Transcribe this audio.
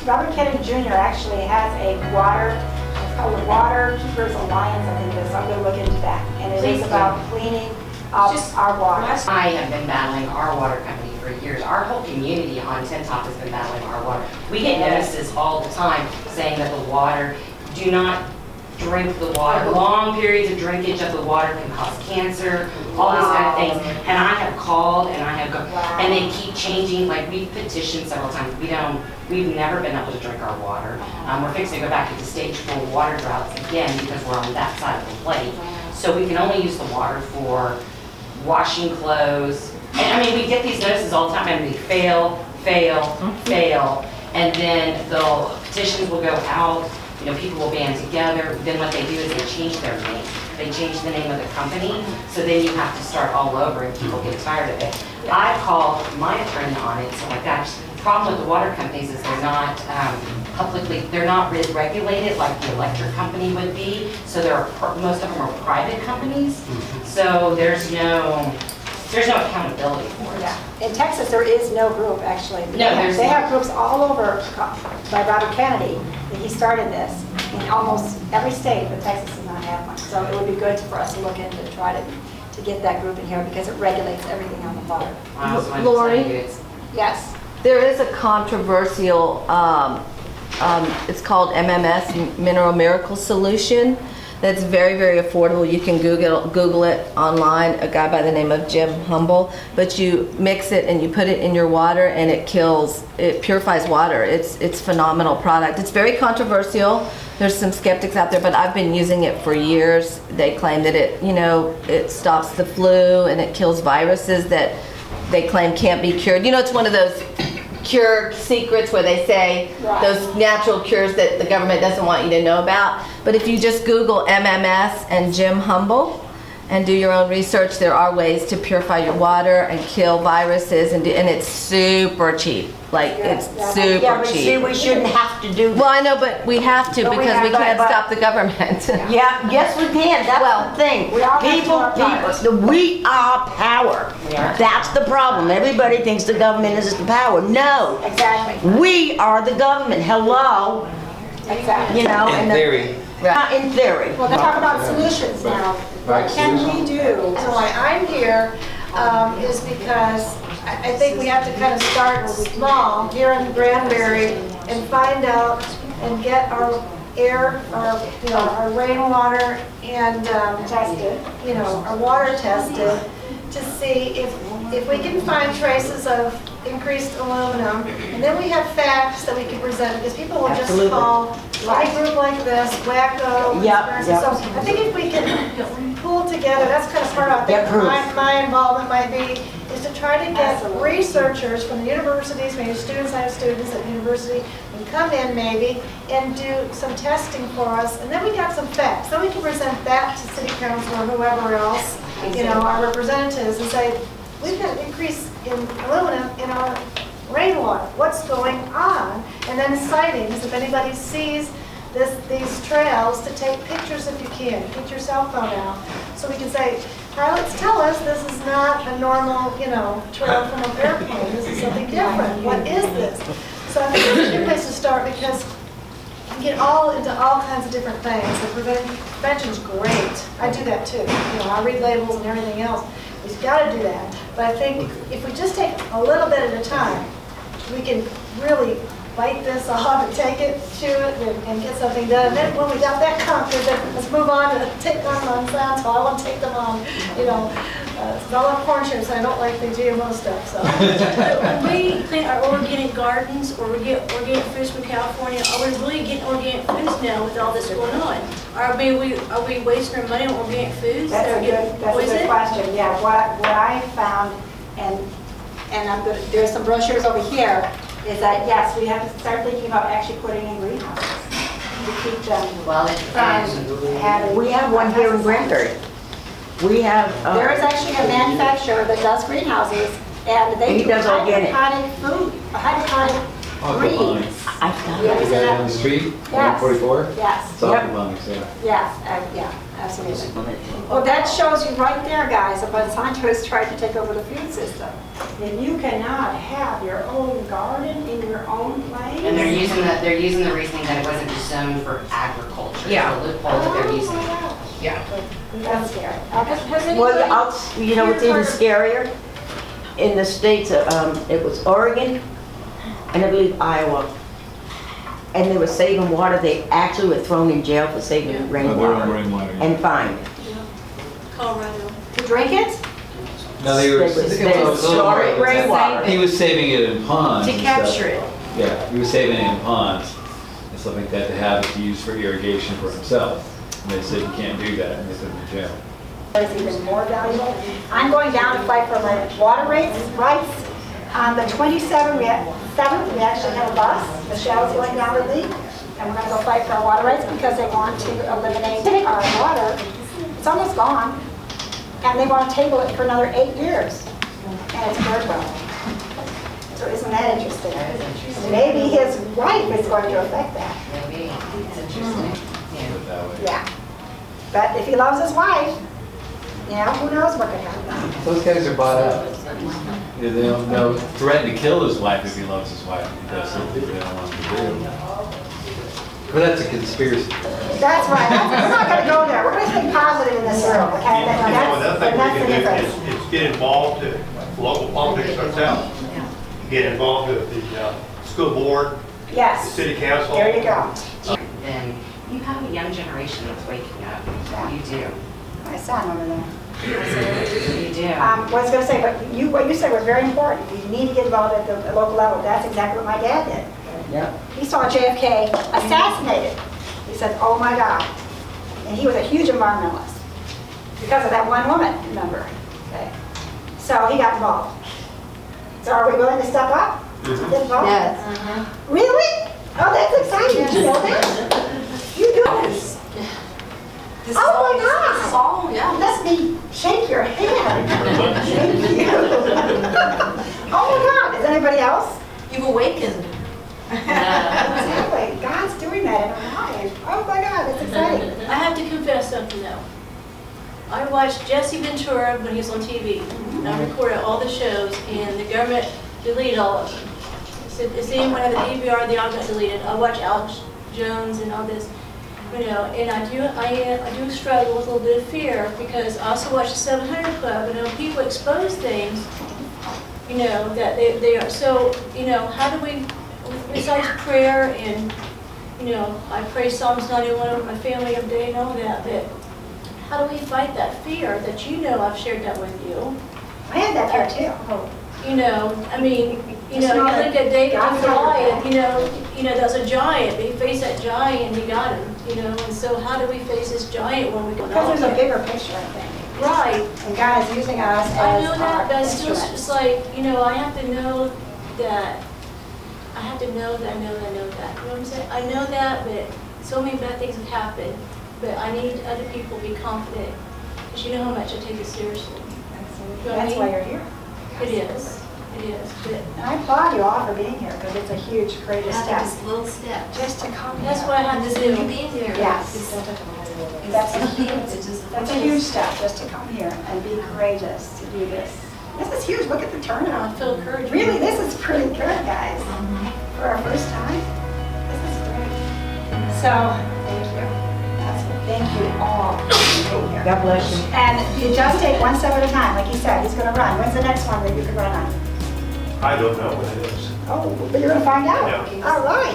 Robert Kennedy Jr. actually has a water, it's called the Water Keepers Alliance, I think it is. I'm going to look into that. And it is about cleaning up our water. I have been battling our water company for years. Our whole community on Tin Top has been battling our water. We get notices all the time saying that the water, do not drink the water. Long periods of drinkage of the water can cause cancer, all these kind of things. And I have called and I have gone, and they keep changing. Like, we've petitioned several times. We've never been able to drink our water. We're fixing to go back into stage 4 water droughts again because we're on that side of the plate. So we can only use the water for washing clothes. And I mean, we get these notices all the time and we fail. And then the petitions will go out. You know, people will band together. Then what they do is they change their name. They change the name of the company. So then you have to start all over and people get tired of it. I called my attorney on it. So like, gosh, the problem with the water companies is they're not they're not really regulated like the electric company would be. So most of them are private companies. So there's no accountability for it. Yeah. In Texas, there is no group, actually. No, they have groups all over by Robert Kennedy. He started this in almost every state, but Texas does not have one. So it would be good for us to look into try to get that group in here because it regulates everything on the water. Lori? Yes. There is a controversial, it's called MMS, Mineral Miracle Solution. That's very, very affordable. You can Google it online, a guy by the name of Jim Humble. But you mix it and you put it in your water and it purifies water. It's a phenomenal product. It's very controversial. There's some skeptics out there, but I've been using it for years. They claim that it stops the flu and it kills viruses that they claim can't be cured. It's one of those cure secrets where they say those natural cures that the government doesn't want you to know about. But if you just Google MMS and Jim Humble and do your own research, there are ways to purify your water and kill viruses, and it's super cheap. Like, it's super cheap. See, we shouldn't have to do that. Well, I know, but we have to because we can't stop the government. Yeah, yes we can. That's the thing. We are power. That's the problem. Everybody thinks the government is the power. No. Exactly. We are the government. Hello. Exactly. In theory. In theory. Well, let's talk about solutions now. What can we do? So why I'm here is because I think we have to kind of start small here in Granbury and find out and get our air, our rainwater and Tested. Our water tested to see if we can find traces of increased aluminum, and then we have facts that we can present because people will just call a group like this wacko. So I think if we can pull together, that's kind of part of my involvement might be, is to try to get researchers from the universities, maybe students, I have students at the university, and come in maybe and do some testing for us, and then we got some facts. Then we can present that to city council or whoever else, our representatives, and say, we've got an increase in aluminum in our rainwater. What's going on? And then sightings, if anybody sees these trails, to take pictures if you can. Get your cell phone out. So we can say, pilots tell us this is not a normal, trail from an airplane. This is something different. What is this? So I think that's a good place to start because you get into all kinds of different things. The prevention's great. I do that too. I read labels and everything else. We've got to do that. But I think if we just take a little bit at a time, we can really bite this off and take it, chew it, and get something done. And then when we got that conquered, then let's move on to take them on Monsanto. I want to take them on, I love corn chips. I don't like the GMO stuff. So when we plant our organic gardens or we get organic foods from California, are we really getting organic foods now with all this going on? Are we wasting our money on organic foods? That's a good question. Yeah, what I found, and there's some brochures over here, is that yes, we have to start thinking about actually putting in greenhouses to keep them from having. We have one here in Granbury. We have. There is actually a manufacturer that does greenhouses, and they do hydroponic food, hydroponic greens. I found Yeah, Is that on the street? Yes. 144? Yes. It's aquaponics, Yeah, absolutely. Well, that shows you right there, guys, that Monsanto has tried to take over the food system. And you cannot have your own garden in your own place. And they're using they're using the reasoning that it wasn't zoned for agriculture. Yeah. It's a loophole that they're using. That's scary. Well, you know what's even scarier? In the states, it was Oregon and I believe Iowa. And they were saving water. They actually were thrown in jail for saving Their own rainwater rainwater. and fined. Colorado. To drink it? No, they were They were storing rainwater. He was saving it in ponds. To and stuff. capture it. Yeah, he was saving it in ponds and stuff like that to have it to use for irrigation for himself. And they said you can't do that, and they put him in jail. Is even more valuable. I'm going down to fight for my water rights. On the 27th, we actually have a bus. Michelle's going down with me, and we're going to go fight for our water rights because they want to eliminate our water. It's almost gone, and they want to table it for another 8 years, and it's bird well. So isn't that interesting? That is interesting. Maybe his wife is going to affect that. Maybe. It's interesting. Yeah. Put it that way. Yeah. But if he loves his wife, you know, who knows what could happen. Those guys are bought out. Yeah, they'll threaten to kill his wife if he loves his wife. If he does something they don't want him to do. But that's a conspiracy. That's right. We're not going to go there. We're going to think positive in this room, okay? You know, another thing That's we the can difference. do is get involved in local politics ourselves. Get involved with the school board, the Yes. city council. There you go. Then you have a young generation that's waking up. You do. My son over there. You do. What I was going to say, but what you said was very important. You need to get involved at the local level. That's exactly what my dad did. Yeah. He saw JFK assassinated. He said, oh my God. And he was a huge environmentalist because of that one woman, remember? Okay. So he got involved. So are we willing to step up? Get involved? Yes. Really? Oh, that's exciting. Did you know that? You do this. Oh my God. Let me shake your hand. Thank you. Oh my God. Is anybody else? You've awakened. Exactly. God's doing that in our life. Oh my God, that's exciting. I have to confess something though. I watched Jesse Ventura when he was on TV. And I recorded all the shows and the government deleted all of them. It's anyone had the DVR, they all got deleted. I watch Alex Jones and all this, you know, and I do struggle with a little bit of fear because I also watch the 700 Club and when people expose things, you know, that they are, so, you know, how do we, besides prayer and, you know, I pray Psalms 91 over my family every day and all that, but how do we fight that fear that you know I've shared that with you? I had that fear too. You know, I mean, you Just know, know you that look at David God's and got your Goliath, back. you know, that's a giant, but he faced that giant and he got him, you know, and so how do we face this giant when we go Because there's a bigger picture, I think. Right, And God is using us I as know our that, but it's still instruments. just like, you know, I have to know that, I have to know that I know that I know that, you know what I'm saying? I know that, but so many bad things have happened, but I need other people to be confident, because you know how much I take it seriously. You know what I That's why mean? you're here. It is, but And I applaud you all for being here because it's a huge, courageous step. Little steps. Just to come here. that's what I have to You do. being here. Yes. That's a That's a huge step, just to come here and be courageous to do this. This is huge, look at the I turnout. feel encouraged. Really, this is pretty good, guys, for our first time. This is great. So, thank you. Thank you all for being here. God bless you. And you just take one step at a time, like he said, he's gonna run. When's the next one that you can run on? I don't know what it is. Oh, but you're gonna find out. Yeah. All right.